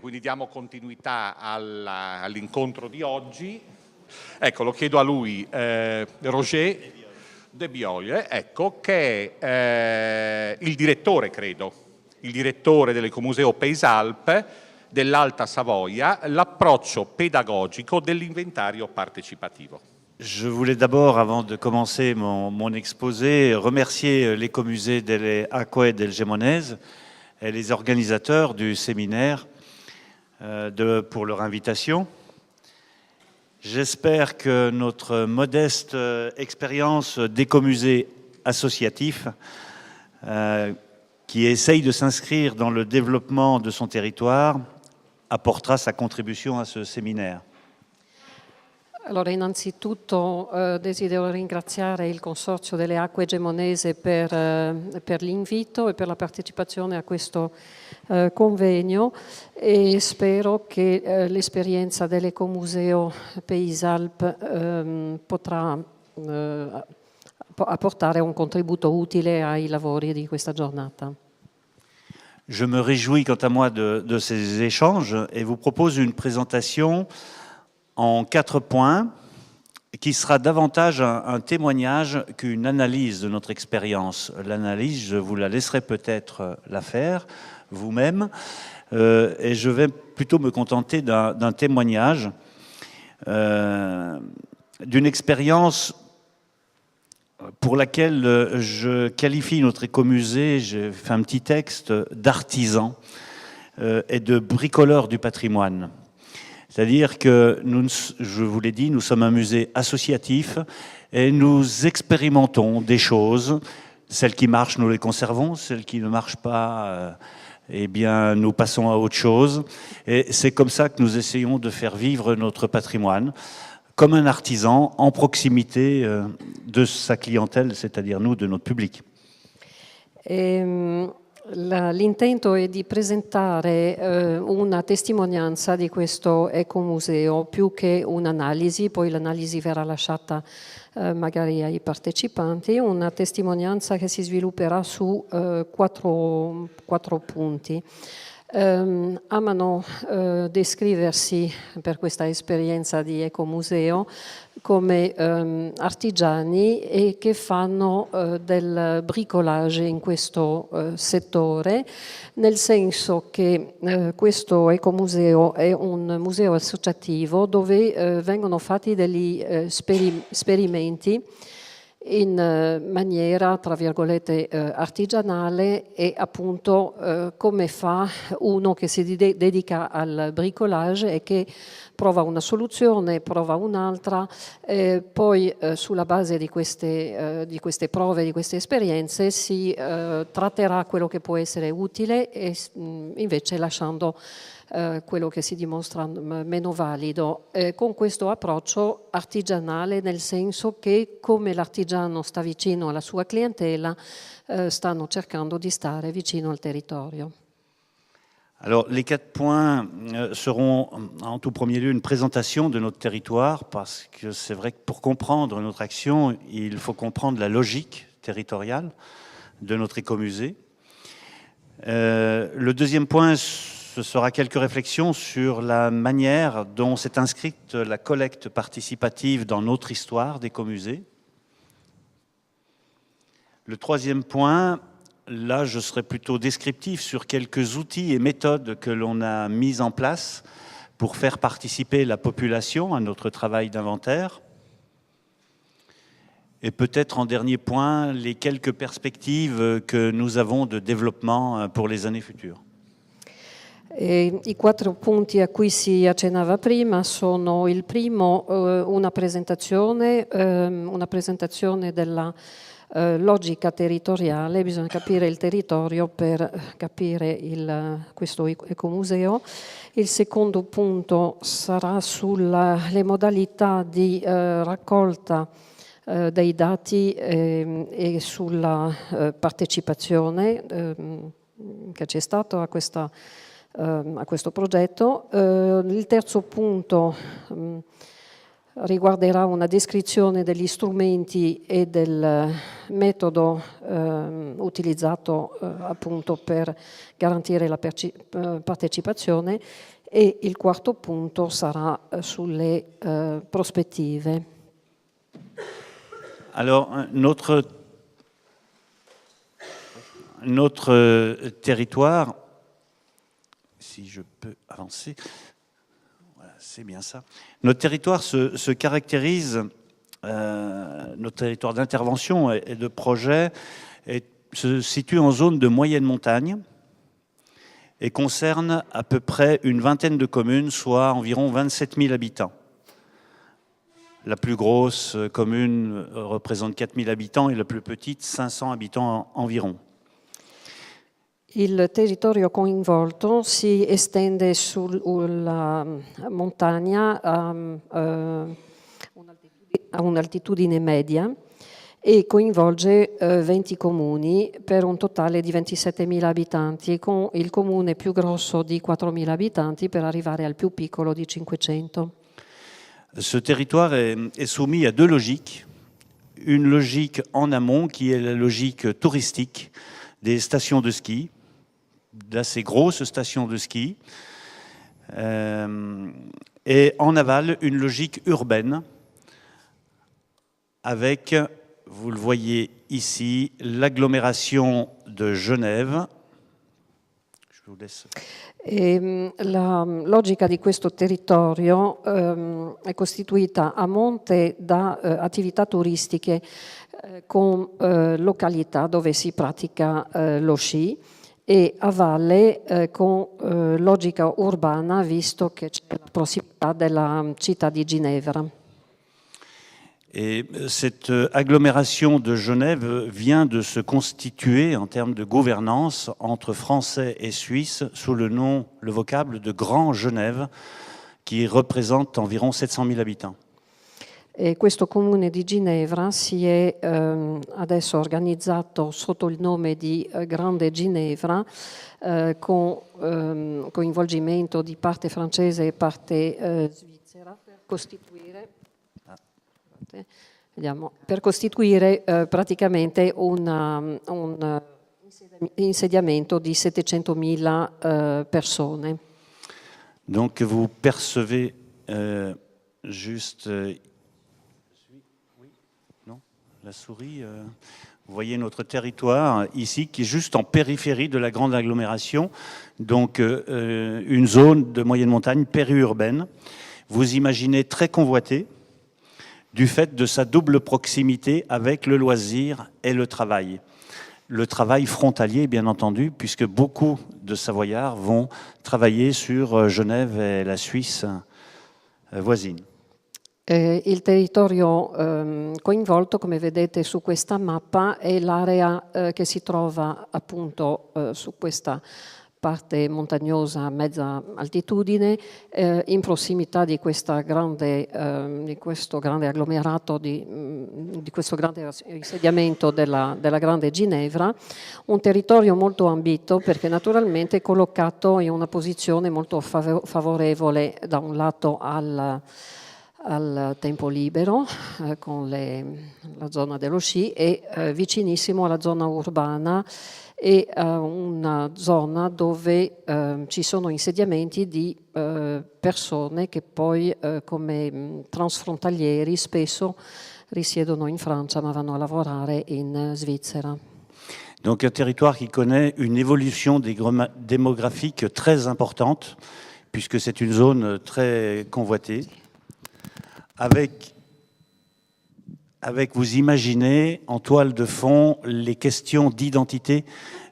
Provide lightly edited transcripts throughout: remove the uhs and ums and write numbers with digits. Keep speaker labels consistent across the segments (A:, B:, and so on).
A: quindi diamo continuità all'incontro di oggi. Ecco, lo chiedo a lui, Roger De Biole, ecco, che è il direttore, credo, il direttore dell'Ecomuseo Pays Alpes dell'Alta Savoia, l'approccio pedagogico dell'inventario partecipativo.
B: Je voulais d'abord, avant de commencer mon exposé, remercier l'Ecomusée delle Acque del Gemonese et les organisateurs du séminaire pour leur invitation. J'espère que notre modeste expérience d'écomusée associatif qui essaye de s'inscrire dans le développement de son territoire apportera sa contribution à ce séminaire.
C: Allora, innanzitutto desidero ringraziare il Consorzio delle Acque Gemonese per l'invito e per la partecipazione a questo convegno e spero che l'esperienza dell'Ecomuseo Pays Alpes potrà apportare un contributo utile ai lavori di questa giornata.
B: Je me réjouis quant à moi de ces échanges et vous propose une présentation en 4 points, qui sera davantage un témoignage qu'une analyse de notre expérience. L'analyse, je vous la laisserai peut-être la faire vous-même, et je vais plutôt me contenter d'un témoignage, d'une expérience pour laquelle je qualifie notre écomusée, j'ai fait un petit texte, d'artisan et de bricoleur du patrimoine. C'est-à-dire que, je vous l'ai dit, nous sommes un musée associatif et nous expérimentons des choses. Celles qui marchent, nous les conservons. Celles qui ne marchent pas, eh bien, nous passons à autre chose. Et c'est comme ça que nous essayons de faire vivre notre patrimoine, comme un artisan, en proximité de sa clientèle, c'est-à-dire nous, de notre public.
C: L'intento è di presentare una testimonianza di questo ecomuseo più che un'analisi, poi l'analisi verrà lasciata magari ai partecipanti, una testimonianza che si svilupperà su quattro punti. Amano descriversi per questa esperienza di ecomuseo come artigiani e che fanno del bricolage in questo settore, nel senso che questo ecomuseo è un museo associativo dove vengono fatti degli esperimenti in maniera, tra virgolette, artigianale e appunto come fa uno che si dedica al bricolage e che prova una soluzione, prova un'altra, poi sulla base di queste prove, di queste esperienze si tratterà quello che può essere utile e invece lasciando quello che si dimostra meno valido, con questo approccio artigianale, nel senso che come l'artigiano sta vicino alla sua clientela, stanno cercando di stare vicino al territorio.
B: Alors, les 4 points seront en tout premier lieu une présentation de notre territoire, parce que c'est vrai que pour comprendre notre action, il faut comprendre la logique territoriale de notre écomusée. Le deuxième point, ce sera quelques réflexions sur la manière dont s'est inscrite la collecte participative dans notre histoire d'écomusée. Le troisième point, là je serai plutôt descriptif sur quelques outils et méthodes que l'on a mis en place pour faire participer la population à notre travail d'inventaire. Et peut-être en dernier point, les quelques perspectives que nous avons de développement pour les années futures.
C: I 4 punti a cui si accennava prima sono: il primo, una presentazione della logica territoriale, bisogna capire il territorio per capire questo ecomuseo. Il secondo punto sarà sulle modalità di raccolta dei dati e sulla partecipazione che c'è stato a questo progetto. Il terzo punto riguarderà una descrizione degli strumenti e del metodo utilizzato appunto per garantire la partecipazione, e il quarto punto sarà sulle prospettive.
B: Alors, notre territoire, si je peux avancer, voilà, c'est bien ça. Notre territoire se caractérise, notre territoire d'intervention et de projet se situe en zone de moyenne montagne et concerne à peu près une vingtaine de communes, soit environ 27 000 habitants. La plus grosse commune représente 4 000 habitants et la plus petite 500 habitants environ.
C: Il territorio coinvolto si estende sulla montagna a un'altitudine media e coinvolge 20 comuni per un totale di 27.000 abitanti, con il comune più grosso di 4.000 abitanti per arrivare al più piccolo di 500.
B: Ce territoire est soumis à deux logiques. Une logique en amont qui est la logique touristique des stations de ski, d'assez grosses stations de ski, et en aval une logique urbaine avec, vous le voyez ici, l'agglomération de Genève. Je vous laisse.
C: La logica di questo territorio è costituita a monte da attività turistiche con località dove si pratica lo sci, e a valle con logica urbana, visto che c'è la prossimità della città di Ginevra.
B: Et cette agglomération de Genève vient de se constituer en termes de gouvernance entre Français et Suisses sous le vocable de Grand Genève, qui représente environ 700 000 habitants.
C: E questo comune di Ginevra si è adesso organizzato sotto il nome di Grande Ginevra, con coinvolgimento di parte francese e parte svizzera per costituire praticamente un insediamento di 700.000 persone.
B: Donc vous percevez juste... La souris, vous voyez notre territoire ici qui est juste en périphérie de la grande agglomération, donc une zone de moyenne montagne périurbaine. Vous imaginez très convoitée du fait de sa double proximité avec le loisir et le travail. Le travail frontalier, bien entendu, puisque beaucoup de Savoyards vont travailler sur Genève et la Suisse voisine.
C: Il territorio coinvolto, come vedete su questa mappa, è l'area che si trova appunto su questa parte montagnosa a mezza altitudine, in prossimità di questo grande agglomerato, di questo grande insediamento della Grande Ginevra, un territorio molto ambito perché naturalmente è collocato in una posizione molto favorevole da un lato al tempo libero, con la zona dello sci, e vicinissimo alla zona urbana e una zona dove ci sono insediamenti di persone che poi come transfrontalieri spesso risiedono in Francia ma vanno a lavorare in Svizzera.
B: Donc un territoire qui connaît une évolution démographique très importante, puisque c'est une zone très convoitée. Avec, vous imaginez en toile de fond les questions d'identité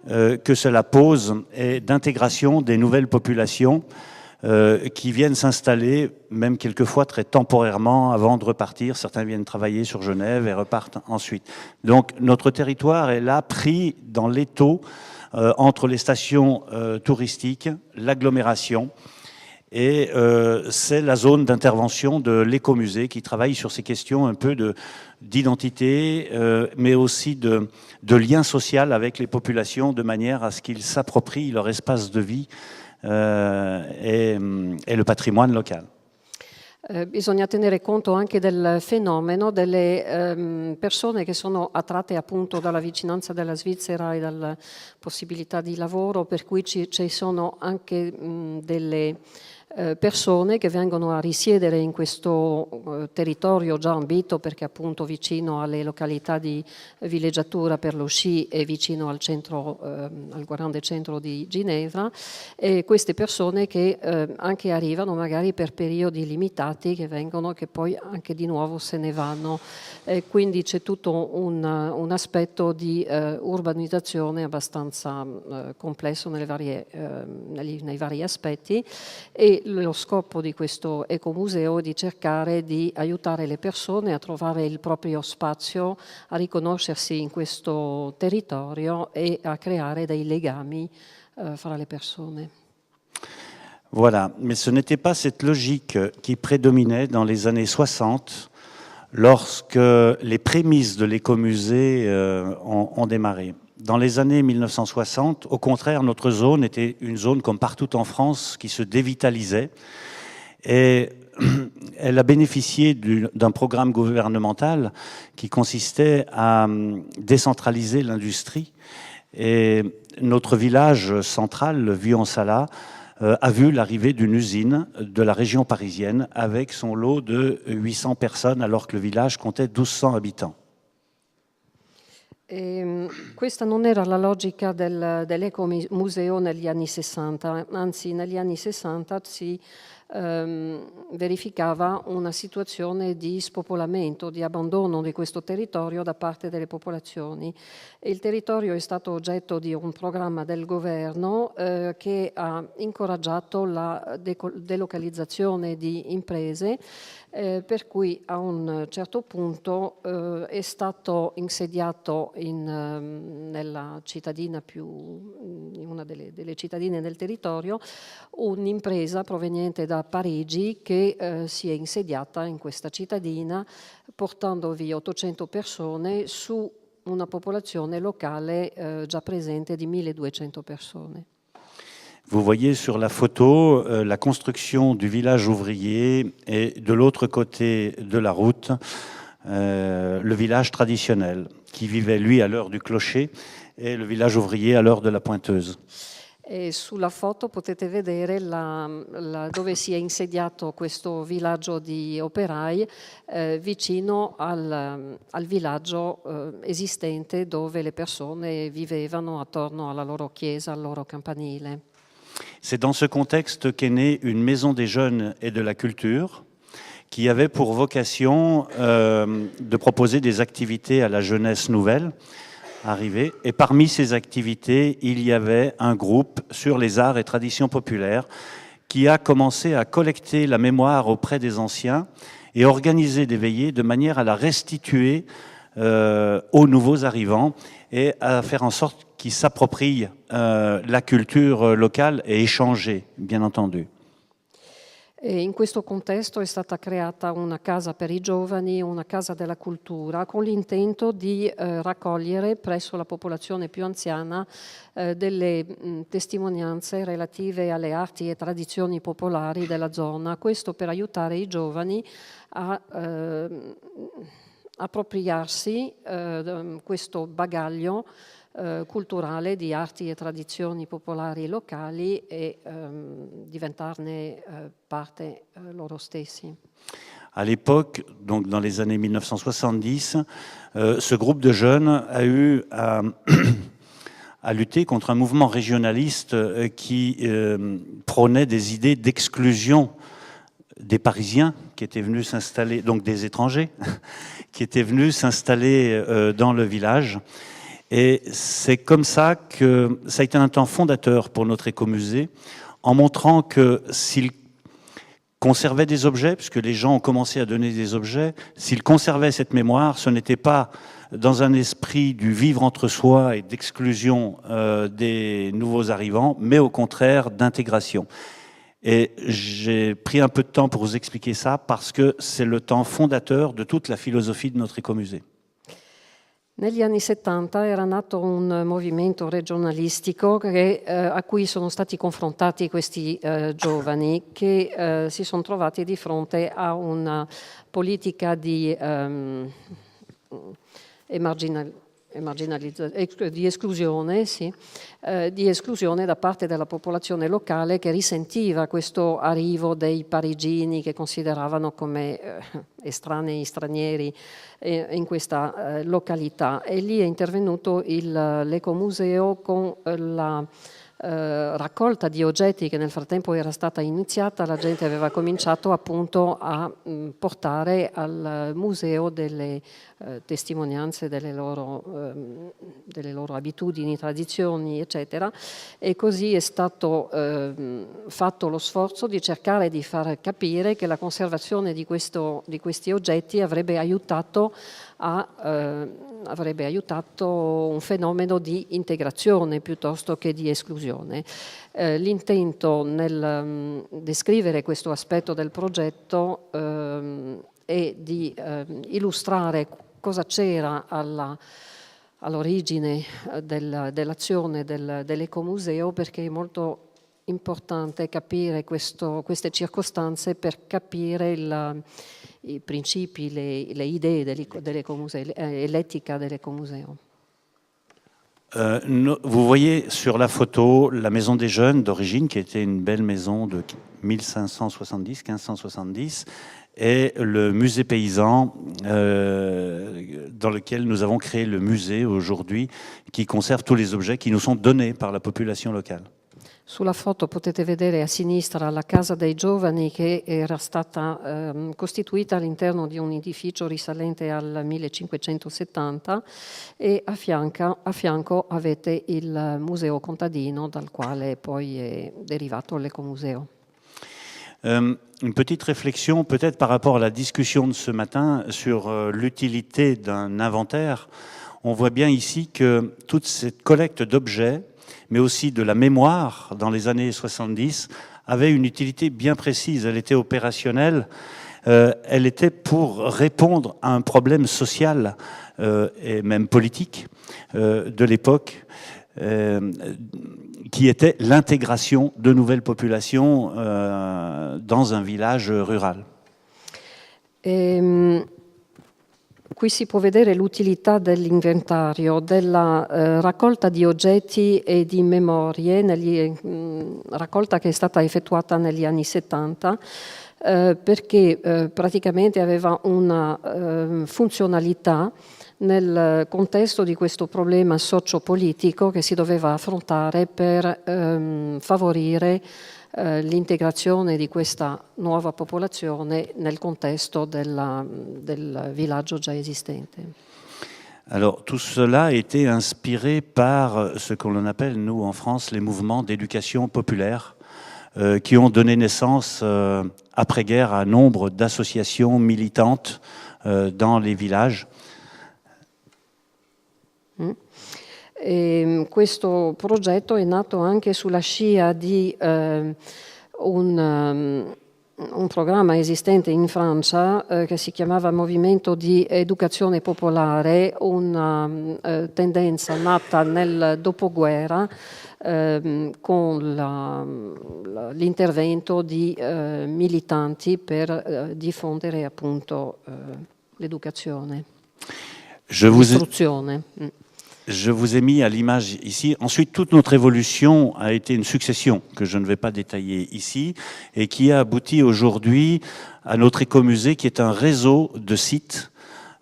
B: que cela pose et d'intégration des nouvelles populations qui viennent s'installer, même quelquefois très temporairement, avant de repartir. Certains viennent travailler sur Genève et repartent ensuite. Donc notre territoire est là pris dans l'étau entre les stations touristiques, l'agglomération. Et c'est la zone d'intervention de l'écomusée qui travaille sur ces questions un peu d'identité, mais aussi de lien social avec les populations, de manière à ce qu'ils s'approprient leur espace de vie et le patrimoine local.
C: Bisogna tenere conto anche del fenomeno delle persone che sono attratte appunto dalla vicinanza della Svizzera e dalla possibilità di lavoro, per cui ci sono anche delle persone che vengono a risiedere in questo territorio già ambito, perché appunto vicino alle località di villeggiatura per lo sci e vicino al centro, al grande centro di Ginevra, e queste persone che anche arrivano magari per periodi limitati, che vengono, che poi anche di nuovo se ne vanno, quindi c'è tutto un aspetto di urbanizzazione abbastanza complesso nei vari aspetti, e lo scopo di questo ecomuseo è di cercare di aiutare le persone a trovare il proprio spazio, a riconoscersi in questo territorio e a creare dei legami fra les personnes.
B: Voilà, mais ce n'était pas cette logique qui prédominait dans les années 60, lorsque les prémices de l'écomusée ont démarré. Dans les années 1960, au contraire, notre zone était une zone comme partout en France qui se dévitalisait, et elle a bénéficié d'un programme gouvernemental qui consistait à décentraliser l'industrie. Et notre village central, Vuonsala, a vu l'arrivée d'une usine de la région parisienne avec son lot de 800 personnes, alors que le village comptait 1200 habitants.
C: Questa non era la logica dell'ecomuseo negli anni 60, anzi negli anni 60 si verificava una situazione di spopolamento, di abbandono di questo territorio da parte delle popolazioni. Il territorio è stato oggetto di un programma del governo che ha incoraggiato la delocalizzazione di imprese, per cui a un certo punto è stato insediato nella cittadina in una delle cittadine del territorio, un'impresa proveniente da Parigi che si è insediata in questa cittadina portando via 800 persone su una popolazione locale già presente di 1200 persone.
B: Vous voyez sur la photo la construction du village ouvrier et de l'autre côté de la route, le village traditionnel qui vivait lui à l'heure du clocher et le village ouvrier à l'heure de la pointeuse.
C: E sulla foto potete vedere dove si è insediato questo villaggio di operai vicino al villaggio esistente dove le persone vivevano attorno alla loro chiesa, al loro campanile.
B: C'est dans ce contexte qu'est née une maison des jeunes et de la culture qui avait pour vocation de proposer des activités à la jeunesse nouvelle arrivée. Et parmi ces activités, il y avait un groupe sur les arts et traditions populaires qui a commencé à collecter la mémoire auprès des anciens et organiser des veillées de manière à la restituer aux nouveaux arrivants et à faire en sorte qu'ils s'approprient la culture locale et échanger, bien entendu.
C: E in questo contesto è stata creata una casa per i giovani, una casa della cultura, con l'intento di raccogliere presso la popolazione più anziana delle testimonianze relative alle arti e tradizioni popolari della zona. Questo per aiutare i giovani a appropriarsi questo bagaglio culturale di arti e tradizioni popolari locali et diventarne parte loro stessi.
B: À l'époque, donc dans les années 1970, ce groupe de jeunes a eu à lutter contre un mouvement régionaliste qui prônait des idées d'exclusion des Parisiens qui étaient venus s'installer, donc des étrangers, qui étaient venus s'installer dans le village. Et c'est comme ça que ça a été un temps fondateur pour notre écomusée, en montrant que s'ils conservaient des objets, puisque les gens ont commencé à donner des objets, s'ils conservaient cette mémoire, ce n'était pas dans un esprit du vivre entre soi et d'exclusion des nouveaux arrivants, mais au contraire d'intégration. Et j'ai pris un peu de temps pour vous expliquer ça, parce que c'est le temps fondateur de toute la philosophie de notre écomusée.
C: Negli anni 70 era nato un movimento regionalistico a cui sono stati confrontati questi giovani che si sono trovati di fronte a una politica di di esclusione, sì, di esclusione da parte della popolazione locale che risentiva questo arrivo dei parigini che consideravano come estranei, stranieri in questa località. E lì è intervenuto l'Ecomuseo con la raccolta di oggetti che nel frattempo era stata iniziata. La gente aveva cominciato appunto a portare al museo delle testimonianze delle loro abitudini, tradizioni, eccetera, e così è stato fatto lo sforzo di cercare di far capire che la conservazione di questi oggetti avrebbe aiutato un fenomeno di integrazione piuttosto che di esclusione. L'intento nel descrivere questo aspetto del progetto è di illustrare cosa c'era all'origine dell'azione dell'Ecomuseo, perché è molto importante capire queste circostanze per capire i principi, le idee dell'Ecomuseo et l'éthique de l'Ecomuseo.
B: Vous voyez sur la photo la maison des jeunes d'origine, qui était une belle maison de 1570, et le musée paysan dans lequel nous avons créé le musée aujourd'hui, qui conserve tous les objets qui nous sont donnés par la population locale.
C: Sulla foto potete vedere a sinistra la Casa dei Giovani, che era stata costituita all'interno di un edificio risalente al 1570, e a fianco avete il Museo Contadino, dal quale poi è derivato l'Ecomuseo.
B: Une petite réflexion peut-être par rapport à la discussion de ce matin sur l'utilité d'un inventaire. On voit bien ici que toute cette collecte d'objets, mais aussi de la mémoire dans les années 70, avait une utilité bien précise. Elle était opérationnelle, elle était pour répondre à un problème social et même politique de l'époque, qui était l'intégration de nouvelles populations dans un village rural.
C: Qui si può vedere l'utilità dell'inventario, della raccolta di oggetti e di memorie, raccolta che è stata effettuata negli anni 70, perché praticamente aveva una funzionalità nel contesto di questo problema sociopolitico che si doveva affrontare per favorire l'integrazione di questa nuova popolazione nel contesto del villaggio già esistente.
B: Alors tout cela a été inspiré par ce qu'on appelle, nous en France, les mouvements d'éducation populaire, qui ont donné naissance après-guerre à nombre d'associations militantes dans les villages.
C: E questo progetto è nato anche sulla scia di un programma esistente in Francia che si chiamava Movimento di Educazione Popolare, una tendenza nata nel dopoguerra con l'intervento di militanti per diffondere appunto l'educazione, l'istruzione.
B: Je vous ai mis à l'image ici. Ensuite, toute notre évolution a été une succession que je ne vais pas détailler ici et qui a abouti aujourd'hui à notre écomusée, qui est un réseau de sites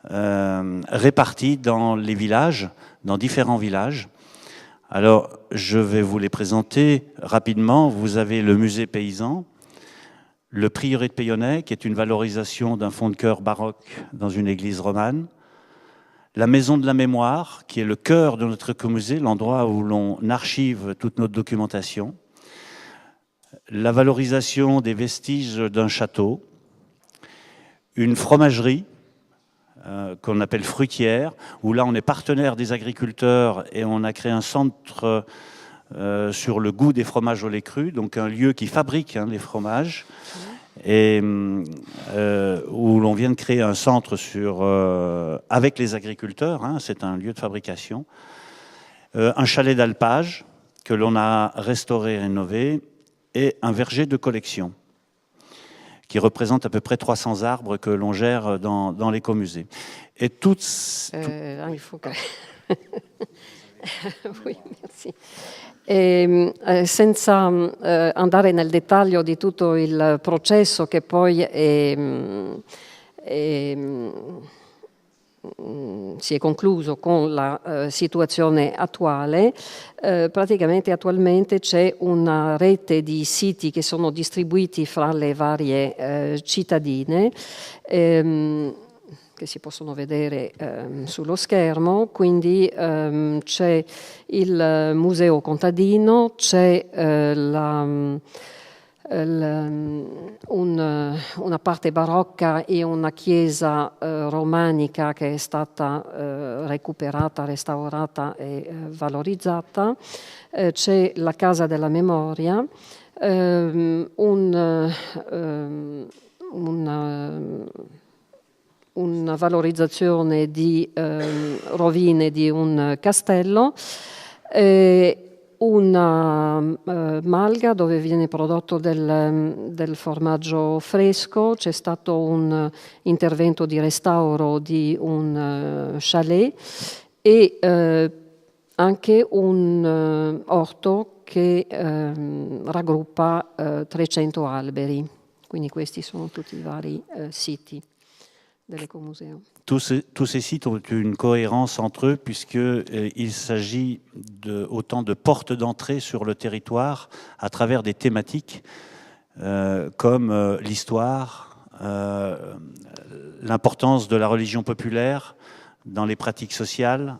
B: répartis dans les villages, dans différents villages. Alors, je vais vous les présenter rapidement. Vous avez le musée paysan, le prieuré de Payonnay, qui est une valorisation d'un fond de chœur baroque dans une église romane. La Maison de la Mémoire, qui est le cœur de notre écomusée, l'endroit où l'on archive toute notre documentation. La valorisation des vestiges d'un château. Une fromagerie qu'on appelle fruitière, où là on est partenaire des agriculteurs et on a créé un centre sur le goût des fromages au lait cru, donc un lieu qui fabrique les fromages. et où l'on vient de créer un centre avec les agriculteurs, hein, c'est un lieu de fabrication, un chalet d'alpage que l'on a restauré et rénové, et un verger de collection qui représente à peu près 300 arbres que l'on gère dans l'écomusée. Et toutes...
C: il faut que... oui, merci. Senza andare nel dettaglio di tutto il processo che poi si è concluso con la situazione attuale, praticamente attualmente c'è una rete di siti che sono distribuiti fra le varie cittadine, che si possono vedere sullo schermo, quindi c'è il Museo Contadino, c'è una parte barocca e una chiesa romanica che è stata recuperata, restaurata e valorizzata, c'è la Casa della Memoria, una valorizzazione di rovine di un castello, una malga dove viene prodotto del formaggio fresco, c'è stato un intervento di restauro di un chalet e anche un orto che raggruppa 300 alberi. Quindi questi sono tutti i vari siti de l'Écomuseo.
B: Tous ces sites ont une cohérence entre eux puisqu'il s'agit autant de portes d'entrée sur le territoire à travers des thématiques comme l'histoire, l'importance de la religion populaire dans les pratiques sociales,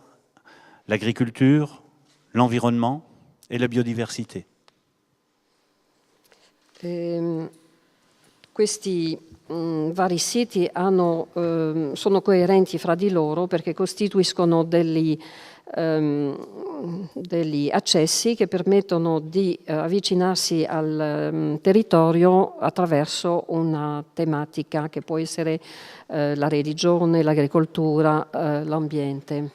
B: l'agriculture, l'environnement et la biodiversité.
C: Questi vari siti sono coerenti fra di loro perché costituiscono degli accessi che permettono di avvicinarsi al territorio attraverso una tematica che può essere la religione, l'agricoltura, l'ambiente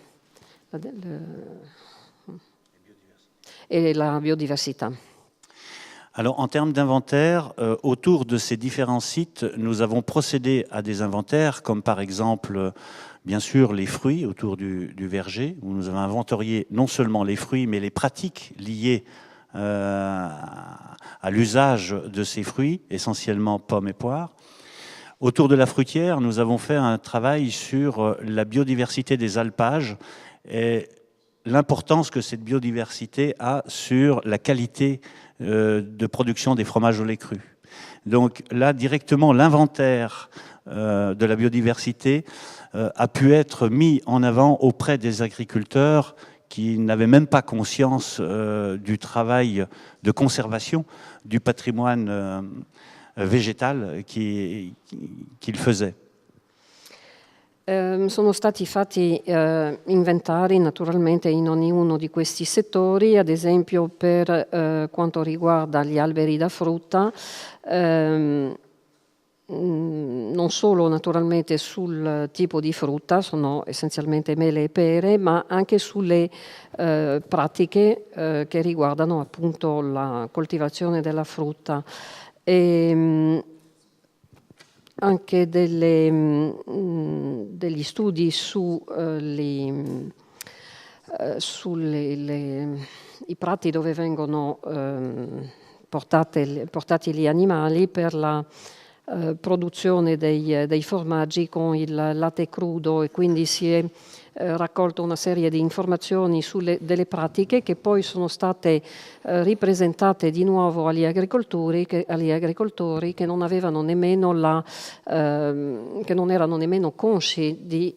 C: e la biodiversità.
B: Alors, en termes d'inventaire, autour de ces différents sites, nous avons procédé à des inventaires, comme par exemple, bien sûr, les fruits autour du verger, où nous avons inventorié non seulement les fruits, mais les pratiques liées à l'usage de ces fruits, essentiellement pommes et poires. Autour de la fruitière, nous avons fait un travail sur la biodiversité des alpages et l'importance que cette biodiversité a sur la qualité de production des fromages au lait cru. Donc là, directement, l'inventaire de la biodiversité a pu être mis en avant auprès des agriculteurs qui n'avaient même pas conscience du travail de conservation du patrimoine végétal qu'ils faisaient.
C: Sono stati fatti inventari naturalmente in ognuno di questi settori, ad esempio per quanto riguarda gli alberi da frutta, non solo naturalmente sul tipo di frutta, sono essenzialmente mele e pere, ma anche sulle pratiche che riguardano appunto la coltivazione della frutta. Anche degli studi sui prati dove vengono portati gli animali per la produzione dei formaggi con il latte crudo, e quindi si è raccolto una serie di informazioni delle pratiche che poi sono state ripresentate di nuovo agli agricoltori che non avevano nemmeno che non erano nemmeno consci di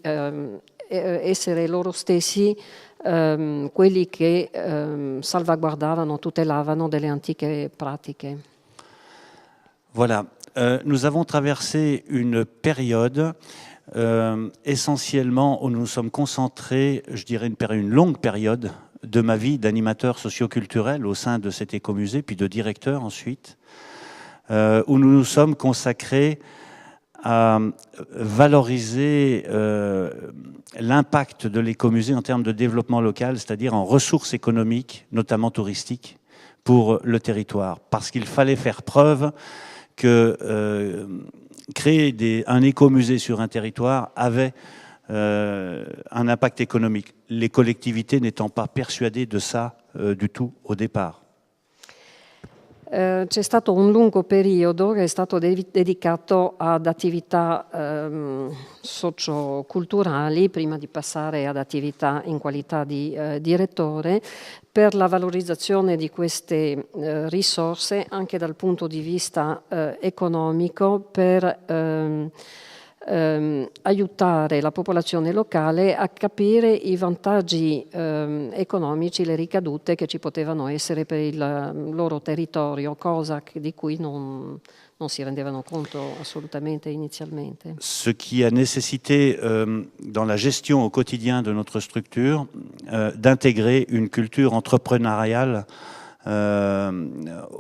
C: essere loro stessi quelli che salvaguardavano, tutelavano delle antiche pratiche.
B: Voilà, nous avons traversé une période essentiellement où nous nous sommes concentrés, je dirais une longue période de ma vie d'animateur socio-culturel au sein de cet écomusée, puis de directeur ensuite, où nous nous sommes consacrés à valoriser l'impact de l'écomusée en termes de développement local, c'est-à-dire en ressources économiques, notamment touristiques, pour le territoire. Parce qu'il fallait faire preuve que créer un écomusée sur un territoire avait un impact économique, les collectivités n'étant pas persuadées de ça du tout au départ.
C: C'è stato un lungo periodo che è stato dedicato ad attività socioculturali, prima di passare ad attività in qualità di direttore, per la valorizzazione di queste risorse anche dal punto di vista economico, per aiutare la popolazione locale a capire i vantaggi economici, le ricadute che ci potevano essere per il loro territorio, cosa di cui non si rendevano conto assolutamente inizialmente.
B: Ce qui a nécessité, dans la gestion au quotidien de notre structure, d'intégrer une culture entrepreneuriale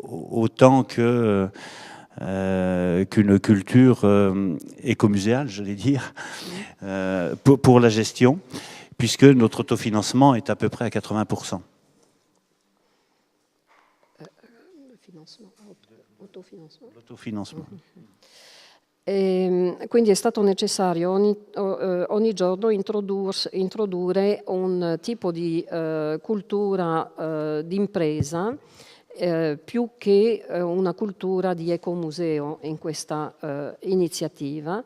B: autant qu'une culture écomuséale, j'allais dire, pour la gestion, puisque notre autofinancement est à peu près à 80%. L'autofinancement.
C: Quindi è stato necessario ogni giorno introdurre un tipo di cultura d'impresa più che una cultura di ecomuseo in questa iniziativa.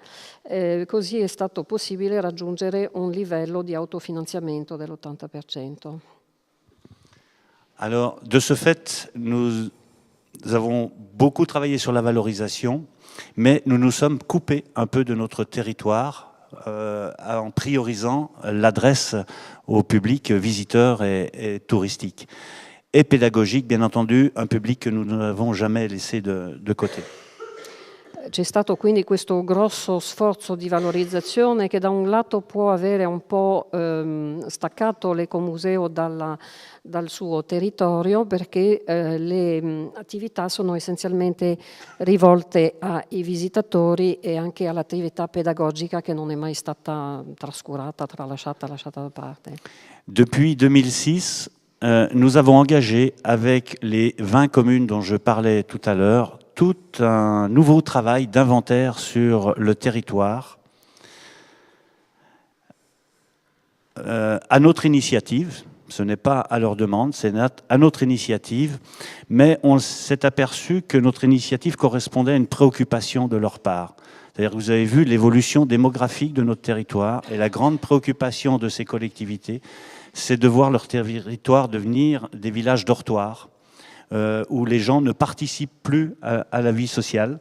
C: Così è stato possibile raggiungere un livello di autofinanziamento dell'80%.
B: Alors, de ce fait, nous avons beaucoup travaillé sur la valorisation, mais nous nous sommes coupés un peu de notre territoire en priorisant l'adresse au public visiteur et touristique. Et pédagogique, bien entendu, un public que nous n'avons jamais laissé de côté.
C: C'è stato quindi questo grosso sforzo di valorizzazione che da un lato può avere un po' staccato l'ecomuseo dal suo territorio, perché le attività sono essenzialmente rivolte ai visitatori e anche all'attività pedagogica che non è mai stata trascurata, tralasciata, lasciata da parte.
B: Depuis 2006, nous avons engagé avec les 20 communes dont je parlais tout à l'heure tout un nouveau travail d'inventaire sur le territoire à notre initiative. Ce n'est pas à leur demande, c'est à notre initiative, mais on s'est aperçu que notre initiative correspondait à une préoccupation de leur part. C'est-à-dire que vous avez vu l'évolution démographique de notre territoire et la grande préoccupation de ces collectivités, c'est de voir leur territoire devenir des villages dortoirs, où les gens ne participent plus à la vie sociale.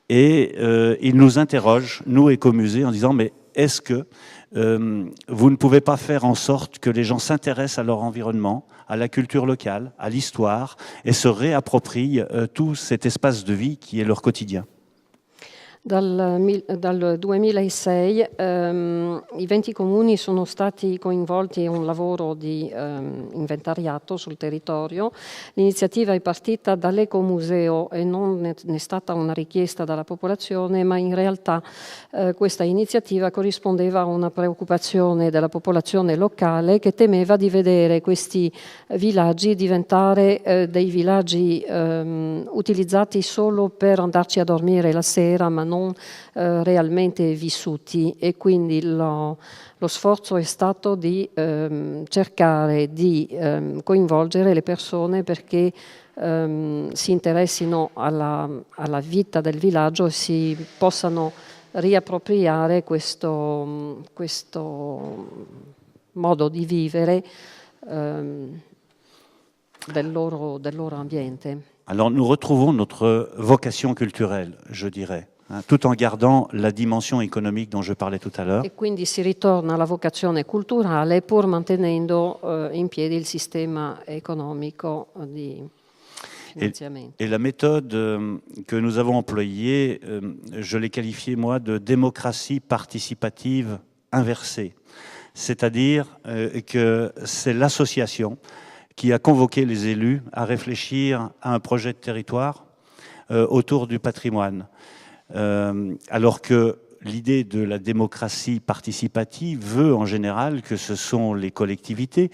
B: Et ils nous interrogent, nous écomusées, en disant « mais est-ce que vous ne pouvez pas faire en sorte que les gens s'intéressent à leur environnement, à la culture locale, à l'histoire, et se réapproprient tout cet espace de vie qui est leur quotidien ?»
C: Dal 2006 i 20 comuni sono stati coinvolti in un lavoro di inventariato sul territorio. L'iniziativa è partita dall'ecomuseo e non è stata una richiesta dalla popolazione, ma in realtà questa iniziativa corrispondeva a una preoccupazione della popolazione locale che temeva di vedere questi villaggi diventare dei villaggi utilizzati solo per andarci a dormire la sera, ma non realmente vissuti, e quindi lo sforzo è stato di cercare di coinvolgere le persone perché si interessino alla vita del villaggio e si possano riappropriare questo modo di vivere del loro ambiente.
B: Alors nous retrouvons notre vocation culturelle, je dirais, tout en gardant la dimension économique dont je parlais tout à l'heure.
C: E quindi si ritorna alla vocazione culturale pur mantenendo in piedi il sistema economico di finanziamento.
B: Et la méthode que nous avons employée, je l'ai qualifiée moi de démocratie participative inversée. C'est-à-dire que c'est l'association qui a convoqué les élus à réfléchir à un projet de territoire autour du patrimoine. Alors que l'idée de la démocratie participative veut en général que ce sont les collectivités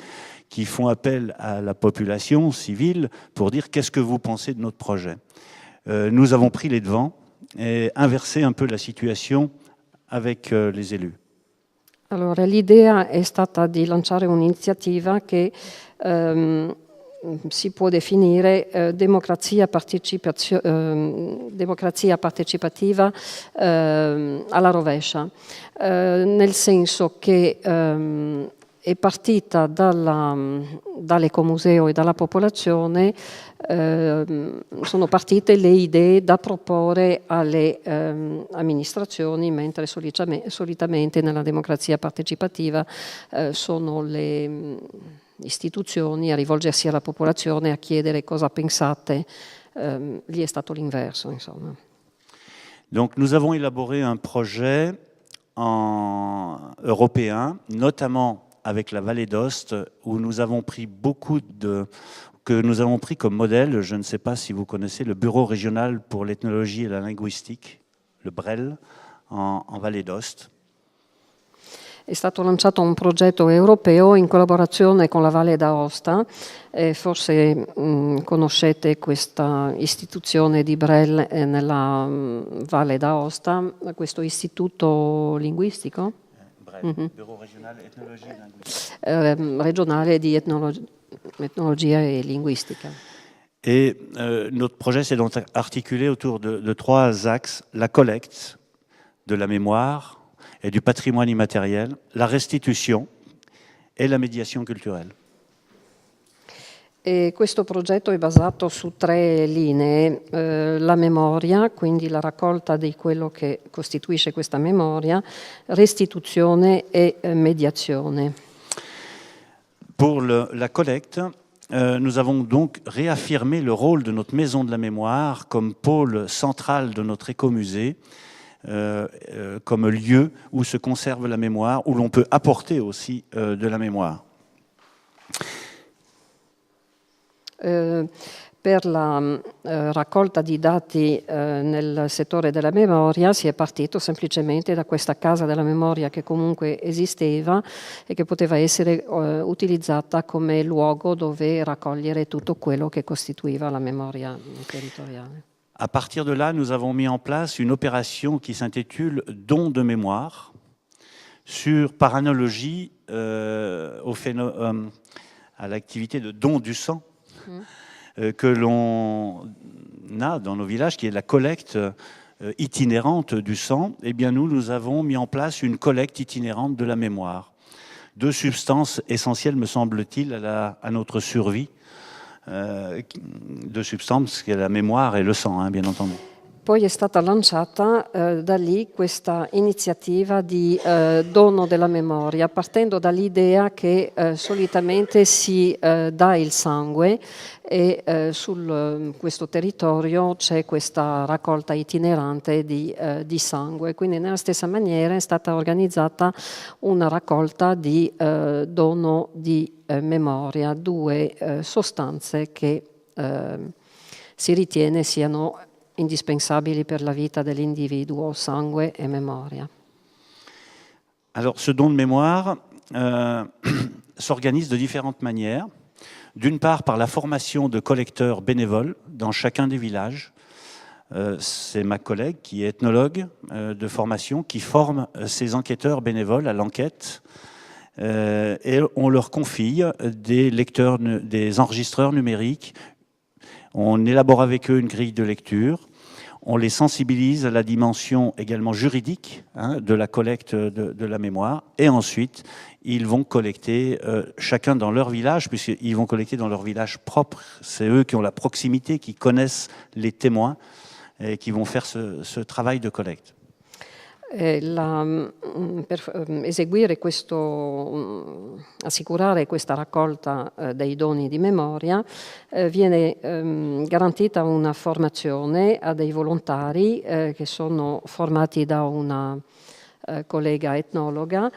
B: qui font appel à la population civile pour dire qu'est-ce que vous pensez de notre projet. Nous avons pris les devants et inversé un peu la situation avec les élus.
C: Allora, l'idea è stata di lanciare un'iniziativa che si può definire democrazia partecipativa alla rovescia, nel senso che è partita dall'Ecomuseo e dalla popolazione, sono partite le idee da proporre alle amministrazioni, mentre solitamente nella democrazia partecipativa sono le istituzioni a rivolgersi alla popolazione a chiedere cosa pensate, lì è stato l'inverso, insomma.
B: Donc nous avons élaboré un projet européen, notamment avec la vallée d'Aoste, où nous avons pris que nous avons pris comme modèle, je ne sais pas si vous connaissez, le Bureau régional pour l'ethnologie et la linguistique, le BREL, en vallée d'Aoste.
C: È stato lanciato un progetto europeo in collaborazione con la Valle d'Aosta, forse conoscete questa istituzione di Brel nella Valle d'Aosta, questo istituto linguistico?
B: Bureau régional ethnologie et linguistique.
C: Regionale di etnologia e linguistica.
B: Et notre projet s'est donc articulé autour de trois axes: la collecte de la mémoire et du patrimoine immatériel, la restitution et la médiation culturelle.
C: E questo progetto è basato su 3 linee, la memoria, quindi la raccolta di quello che costituisce questa memoria, restituzione e mediazione.
B: Pour la collecte, nous avons donc réaffirmé le rôle de notre maison de la mémoire comme pôle central de notre écomusée, comme lieu où se conserve la mémoire, où l'on peut apporter aussi de la mémoire.
C: Per la raccolta di dati nel settore della memoria si è partito semplicemente da questa casa della memoria che comunque esisteva e che poteva essere utilizzata come luogo dove raccogliere tutto quello che costituiva la memoria territoriale.
B: À partir de là, nous avons mis en place une opération qui s'intitule Don de mémoire, par analogie à l'activité de don du sang que l'on a dans nos villages, qui est la collecte itinérante du sang. Eh bien, nous avons mis en place une collecte itinérante de la mémoire. 2 substances essentielles, me semble-t-il, à notre survie. 2 substanze, che è la mémoire e le sang, bien entendu.
C: Poi è stata lanciata da lì questa iniziativa di dono della memoria, partendo dall'idea che solitamente si dà il sangue e su questo territorio c'è questa raccolta itinerante di sangue. Quindi nella stessa maniera è stata organizzata una raccolta di dono di memoria, 2 sostanze che si ritiene siano indispensabili per la vita dell'individuo, sangue e memoria.
B: Alors, ce don de mémoire s'organise de différentes manières. D'une part, par la formation de collecteurs bénévoles dans chacun des villages. C'est ma collègue qui est ethnologue de formation qui forme ces enquêteurs bénévoles à l'enquête. Et on leur confie des enregistreurs numériques. On élabore avec eux une grille de lecture, on les sensibilise à la dimension également juridique de la collecte de la mémoire, et ensuite ils vont collecter chacun dans leur village, puisqu'ils vont collecter dans leur village propre. C'est eux qui ont la proximité, qui connaissent les témoins et qui vont faire ce travail de collecte.
C: Per eseguire assicurare questa raccolta dei doni di memoria viene garantita una formazione a dei volontari che sono formati da una collega etnologa,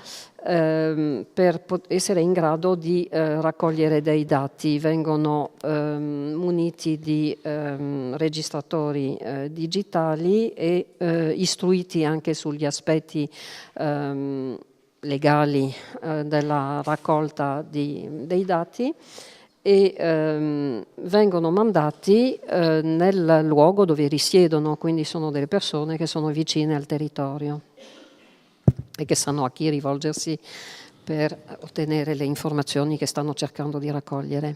C: per essere in grado di raccogliere dei dati. Vengono muniti di registratori digitali e istruiti anche sugli aspetti legali della raccolta dei dati e vengono mandati nel luogo dove risiedono, quindi sono delle persone che sono vicine al territorio e che sanno a chi rivolgersi per ottenere le informazioni che stanno cercando di raccogliere.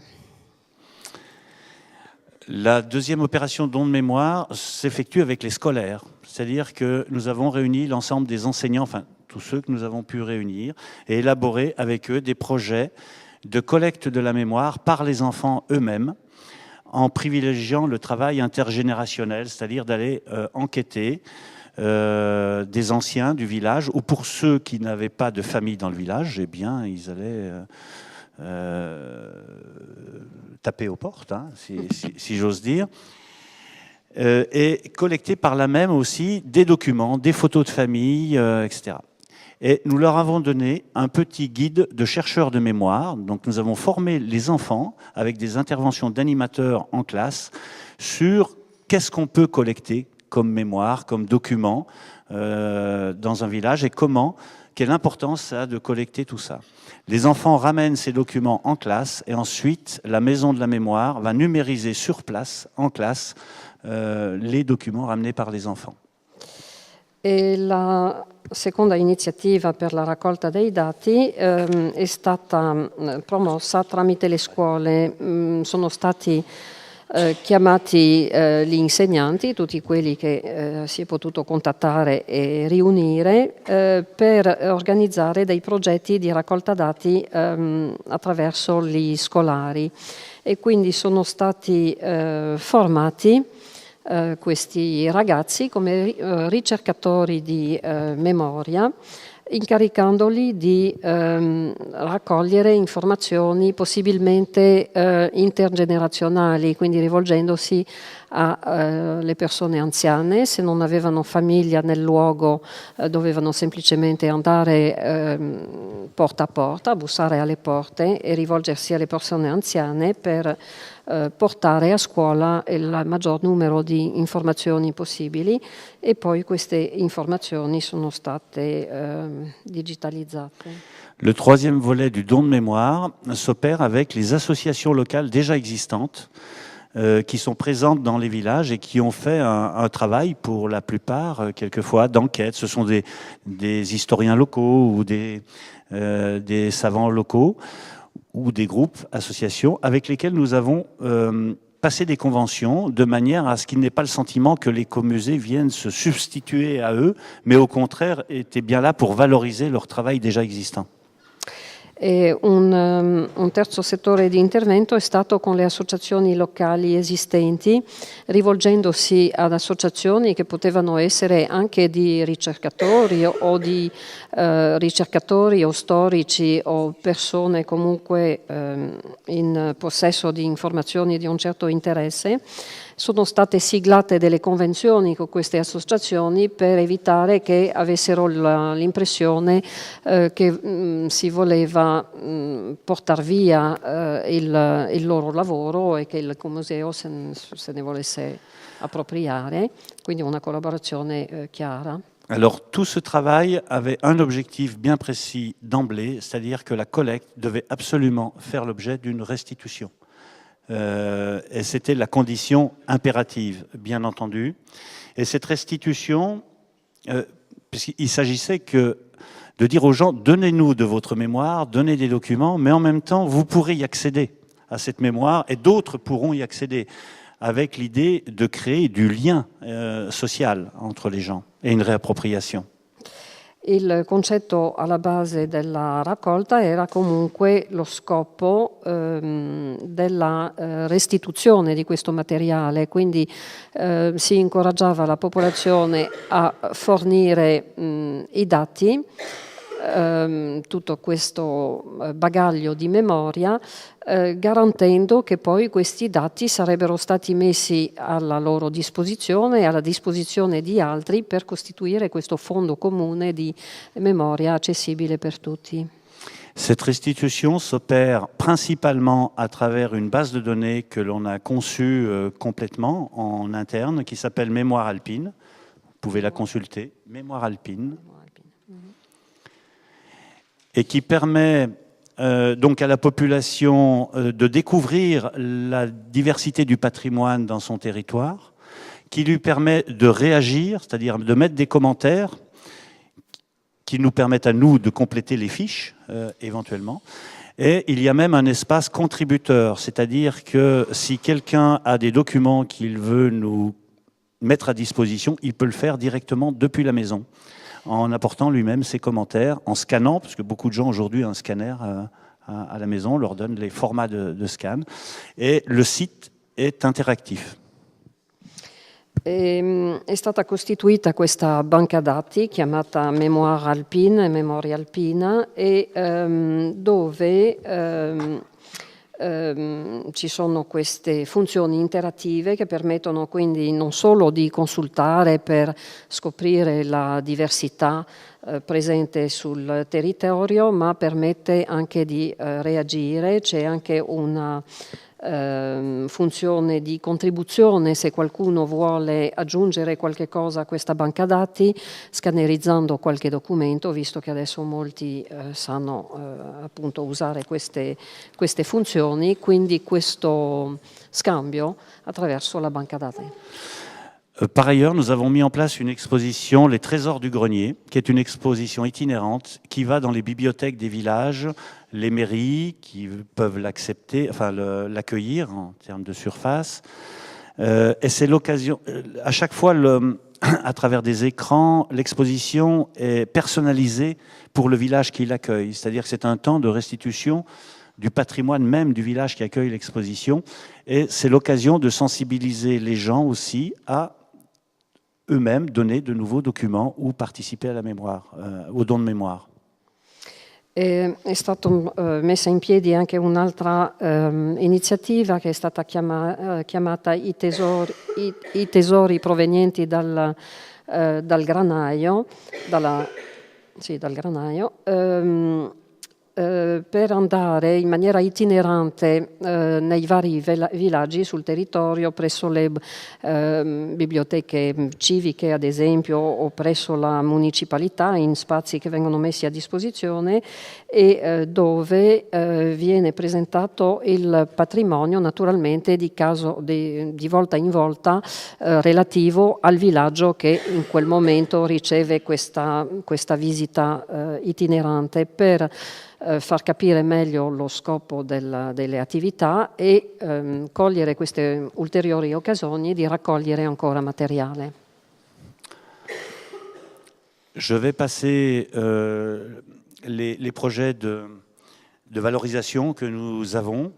B: La deuxième opération don de mémoire s'effectue avec les scolaires, c'est-à-dire que nous avons réuni l'ensemble des enseignants, enfin tous ceux que nous avons pu réunir, et élaborer avec eux des projets de collecte de la mémoire par les enfants eux-mêmes, en privilégiant le travail intergénérationnel, c'est-à-dire d'aller enquêter des anciens du village, ou pour ceux qui n'avaient pas de famille dans le village, eh bien, ils allaient taper aux portes, hein, si j'ose dire, et collecter par là même aussi des documents, des photos de famille, etc. Et nous leur avons donné un petit guide de chercheurs de mémoire. Donc nous avons formé les enfants avec des interventions d'animateurs en classe sur qu'est-ce qu'on peut collecter comme mémoire, comme document dans un village et quelle importance ça a de collecter tout ça. Les enfants ramènent ces documents en classe et ensuite la maison de la mémoire va numériser sur place, en classe, les documents ramenés par les enfants.
C: E la seconda iniziativa per la raccolta dei dati è stata promossa tramite le scuole. Sono stati chiamati gli insegnanti, tutti quelli che si è potuto contattare e riunire per organizzare dei progetti di raccolta dati attraverso gli scolari, e quindi sono stati formati questi ragazzi come ricercatori di memoria, incaricandoli di raccogliere informazioni possibilmente intergenerazionali, quindi rivolgendosi alle persone anziane. Se non avevano famiglia nel luogo dovevano semplicemente andare porta a porta, bussare alle porte e rivolgersi alle persone anziane per portare a scuola il maggior numero di informazioni possibili, e poi queste informazioni sono state digitalizzate.
B: Le troisième volet du don de mémoire s'opère avec les associations locales déjà existantes qui sont présentes dans les villages et qui ont fait un travail, pour la plupart, quelquefois, d'enquête. Ce sont des historiens locaux ou des savants locaux ou des groupes, associations, avec lesquels nous avons passé des conventions de manière à ce qu'il n'ait pas le sentiment que l'écomusée viennent se substituer à eux, mais au contraire étaient bien là pour valoriser leur travail déjà existant.
C: E un terzo settore di intervento è stato con le associazioni locali esistenti, rivolgendosi ad associazioni che potevano essere anche di ricercatori o di ricercatori o storici o persone comunque in possesso di informazioni di un certo interesse. Sono state siglate delle convenzioni con queste associazioni per evitare che avessero l'impressione che si voleva portare via il loro lavoro e che il Ecomuseo se ne volesse appropriare, quindi una collaborazione chiara.
B: Alors tout ce travail avait un objectif bien précis d'emblée, c'est-à-dire que la collecte devait absolument faire l'objet d'une restitution. Et c'était la condition impérative, bien entendu. Et cette restitution, puisqu'il s'agissait de dire aux gens, donnez-nous de votre mémoire, donnez des documents, mais en même temps, vous pourrez y accéder à cette mémoire et d'autres pourront y accéder, avec l'idée de créer du lien social entre les gens et une réappropriation.
C: Il concetto alla base della raccolta era comunque lo scopo della restituzione di questo materiale, quindi si incoraggiava la popolazione a fornire i dati tutto questo bagaglio di memoria, garantendo che poi questi dati sarebbero stati messi alla loro disposizione e alla disposizione di altri per costituire questo fondo comune di memoria accessibile per tutti.
B: Cette restitution s'opère principalement à travers une base de données que l'on a conçue complètement en interne, qui s'appelle Mémoire Alpine. Vous pouvez la consulter, Mémoire Alpine, et qui permet donc à la population de découvrir la diversité du patrimoine dans son territoire, qui lui permet de réagir, c'est-à-dire de mettre des commentaires qui nous permettent à nous de compléter les fiches éventuellement. Et il y a même un espace contributeur, c'est-à-dire que si quelqu'un a des documents qu'il veut nous mettre à disposition, il peut le faire directement depuis la maison, en apportant lui-même ses commentaires, en scannant, parce que beaucoup de gens aujourd'hui ont un scanner à la maison, on leur donne les formats de scan, et le site est interactif.
C: È stata costituita questa banca dati chiamata Mémoire Alpine, Memoria Alpina, e dove ci sono queste funzioni interattive che permettono quindi non solo di consultare per scoprire la diversità presente sul territorio, ma permette anche di reagire. C'è anche una funzione di contribuzione se qualcuno vuole aggiungere qualche cosa a questa banca dati scannerizzando qualche documento, visto che adesso molti sanno appunto usare queste funzioni, quindi questo scambio attraverso la banca dati.
B: Par ailleurs, nous avons mis en place une exposition, Les Trésors du Grenier, qui est une exposition itinérante qui va dans les bibliothèques des villages, les mairies qui peuvent l'accepter, enfin l'accueillir en termes de surface. Et c'est l'occasion, à chaque fois, à travers des écrans, l'exposition est personnalisée pour le village qui l'accueille. C'est-à-dire que c'est un temps de restitution du patrimoine même du village qui accueille l'exposition. Et c'est l'occasion de sensibiliser les gens aussi à eux-mêmes donner de nouveaux documents ou participer à la mémoire, au don de mémoire.
C: È stata messa in piedi anche un'altra iniziativa che è stata chiamata i tesori provenienti dal granaio, dal granaio, per andare in maniera itinerante nei vari villaggi sul territorio, presso le biblioteche civiche ad esempio, o presso la municipalità, in spazi che vengono messi a disposizione e dove viene presentato il patrimonio naturalmente di volta in volta relativo al villaggio che in quel momento riceve questa visita itinerante per far capire meglio lo scopo delle attività e cogliere queste ulteriori occasioni di raccogliere ancora materiale.
B: Je vais passer les projets de valorisation que nous avons,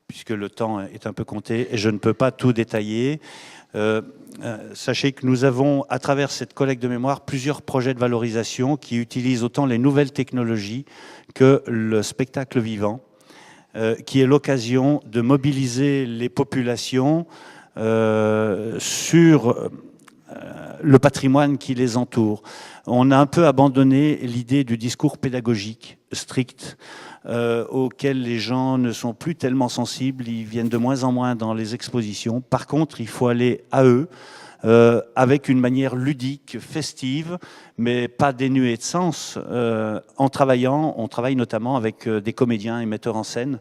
B: puisque le temps est un peu compté et je ne peux pas tout détailler. Sachez que nous avons, à travers cette collecte de mémoire, plusieurs projets de valorisation qui utilisent autant les nouvelles technologies que le spectacle vivant, qui est l'occasion de mobiliser les populations sur le patrimoine qui les entoure. On a un peu abandonné l'idée du discours pédagogique strict auquel les gens ne sont plus tellement sensibles, ils viennent de moins en moins dans les expositions. Par contre, il faut aller à eux avec une manière ludique, festive, mais pas dénuée de sens. On travaille notamment avec des comédiens et metteurs en scène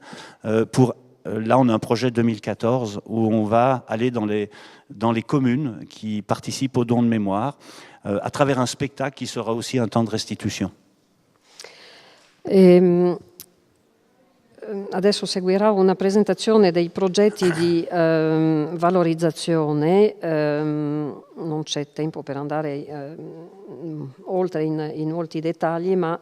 B: là, on a un projet 2014 où on va aller dans les communes qui participent au don de mémoire à travers un spectacle qui sera aussi un temps de restitution.
C: Adesso seguirà una presentazione dei progetti di valorizzazione, non c'è tempo per andare oltre in molti dettagli, ma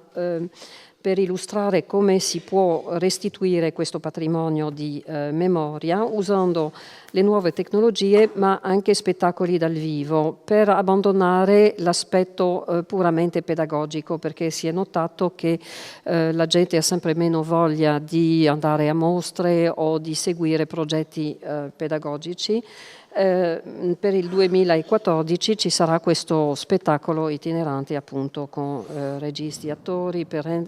C: per illustrare come si può restituire questo patrimonio di memoria usando le nuove tecnologie ma anche spettacoli dal vivo, per abbandonare l'aspetto puramente pedagogico, perché si è notato che la gente ha sempre meno voglia di andare a mostre o di seguire progetti pedagogici. Per il 2014 ci sarà questo spettacolo itinerante appunto con registi e attori per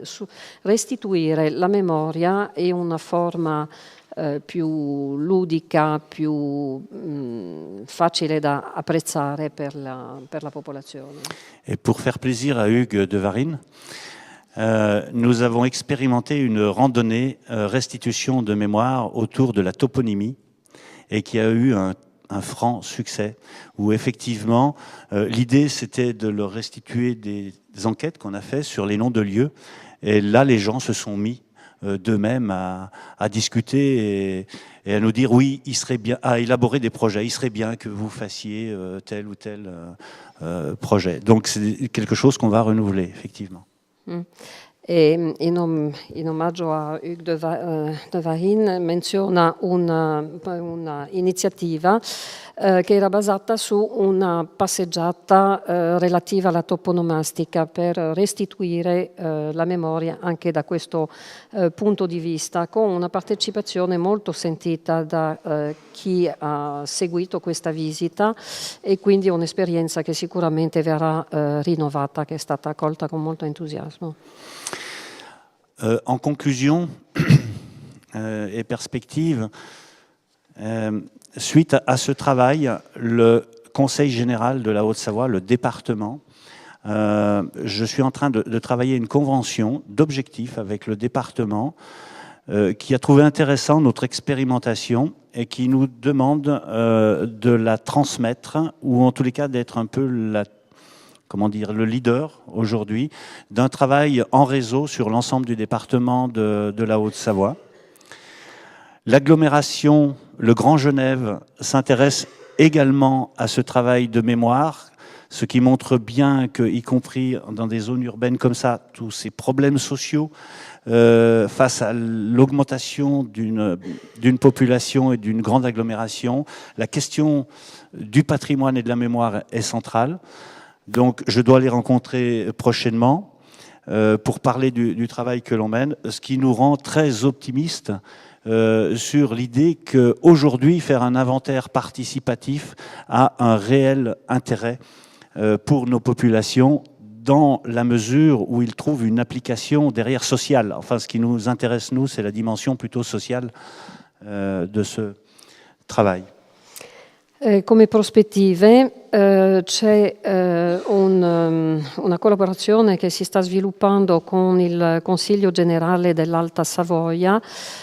C: restituire la memoria in una forma più ludica, più facile da apprezzare per la popolazione.
B: Et pour faire plaisir à Hugues de Varine, nous avons expérimenté une randonnée restitution de mémoire autour de la toponymie et qui a eu un franc succès, où effectivement l'idée c'était de leur restituer des enquêtes qu'on a fait sur les noms de lieux, et là les gens se sont mis d'eux-mêmes à discuter et à nous dire oui, il serait bien, à élaborer des projets, il serait bien que vous fassiez tel ou tel projet. Donc c'est quelque chose qu'on va renouveler effectivement.
C: E in omaggio a Hugues de Varine menziona una iniziativa che era basata su una passeggiata relativa alla toponomastica per restituire la memoria anche da questo punto di vista, con una partecipazione molto sentita da chi ha seguito questa visita, e quindi un'esperienza che sicuramente verrà rinnovata, che è stata accolta con molto entusiasmo.
B: En conclusion et perspective, suite à ce travail, le Conseil général de la Haute-Savoie, le département, je suis en train de travailler une convention d'objectifs avec le département qui a trouvé intéressant notre expérimentation et qui nous demande de la transmettre, ou en tous les cas d'être un peu le leader aujourd'hui d'un travail en réseau sur l'ensemble du département de la Haute-Savoie. L'agglomération, le Grand Genève, s'intéresse également à ce travail de mémoire, ce qui montre bien que, y compris dans des zones urbaines comme ça, tous ces problèmes sociaux face à l'augmentation d'une population et d'une grande agglomération, la question du patrimoine et de la mémoire est centrale. Donc je dois les rencontrer prochainement pour parler du travail que l'on mène, ce qui nous rend très optimistes sur l'idée qu'aujourd'hui, faire un inventaire participatif a un réel intérêt pour nos populations, dans la mesure où ils trouvent une application derrière sociale. Enfin, ce qui nous intéresse, nous, c'est la dimension plutôt sociale de ce travail.
C: Come prospettive c'è una collaborazione che si sta sviluppando con il Consiglio generale dell'Alta Savoia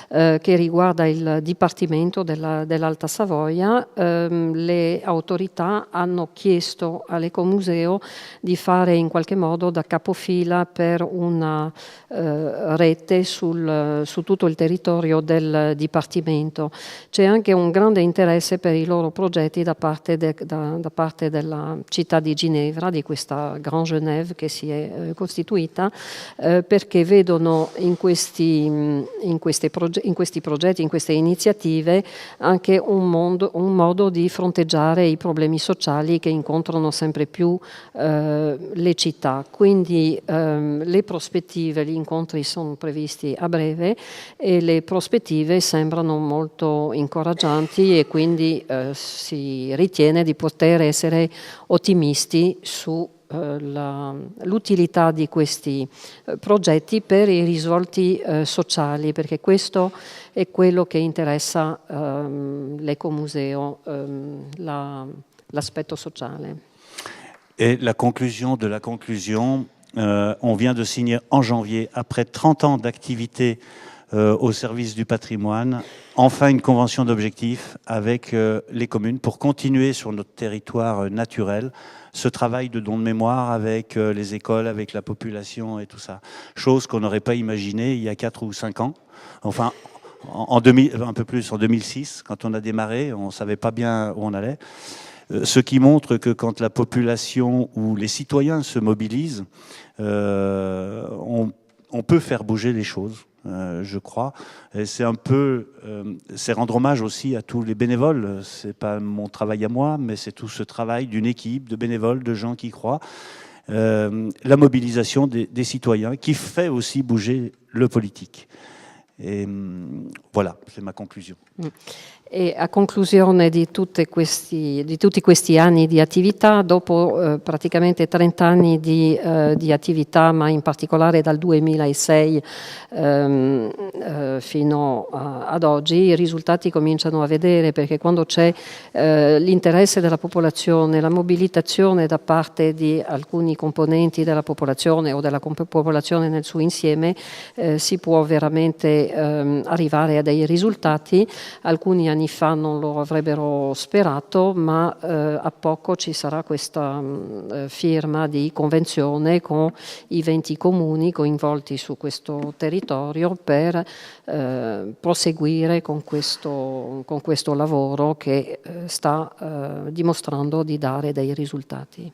C: che riguarda il Dipartimento dell'Alta Savoia. Le autorità hanno chiesto all'Ecomuseo di fare in qualche modo da capofila per una rete su tutto il territorio del Dipartimento. C'è anche un grande interesse per i loro progetti da parte della città di Ginevra, di questa Grand Genève che si è costituita, perché vedono in questi progetti, in queste iniziative, anche un modo di fronteggiare i problemi sociali che incontrano sempre più le città. Quindi le prospettive, gli incontri sono previsti a breve e le prospettive sembrano molto incoraggianti, e quindi si ritiene di poter essere ottimisti su l'utilità di questi progetti per i risvolti sociali, perché questo è quello che interessa l'Ecomuseo, l'aspetto sociale.
B: Et la conclusion de la conclusion, on vient de signer en janvier, après 30 ans d'activité au service du patrimoine, enfin une convention d'objectifs avec les communes pour continuer sur notre territoire naturel ce travail de don de mémoire avec les écoles, avec la population et tout ça. Chose qu'on n'aurait pas imaginée il y a 4 ou 5 ans. Enfin, un peu plus, en 2006, quand on a démarré, on ne savait pas bien où on allait. Ce qui montre que quand la population ou les citoyens se mobilisent, on peut faire bouger les choses, je crois. Et c'est un peu, c'est rendre hommage aussi à tous les bénévoles. C'est pas mon travail à moi, mais c'est tout ce travail d'une équipe de bénévoles, de gens qui croient. La mobilisation des citoyens qui fait aussi bouger le politique. E voilà, c'est ma conclusione.
C: E a conclusione di tutti questi anni di attività, dopo praticamente 30 anni di attività, ma in particolare dal 2006 fino ad oggi, i risultati cominciano a vedere, perché quando c'è l'interesse della popolazione, la mobilitazione da parte di alcuni componenti della popolazione o della popolazione nel suo insieme, si può veramente arrivare a dei risultati. Alcuni anni fa non lo avrebbero sperato, ma a poco ci sarà questa firma di convenzione con i 20 comuni coinvolti su questo territorio per proseguire con questo lavoro che sta dimostrando di dare dei risultati.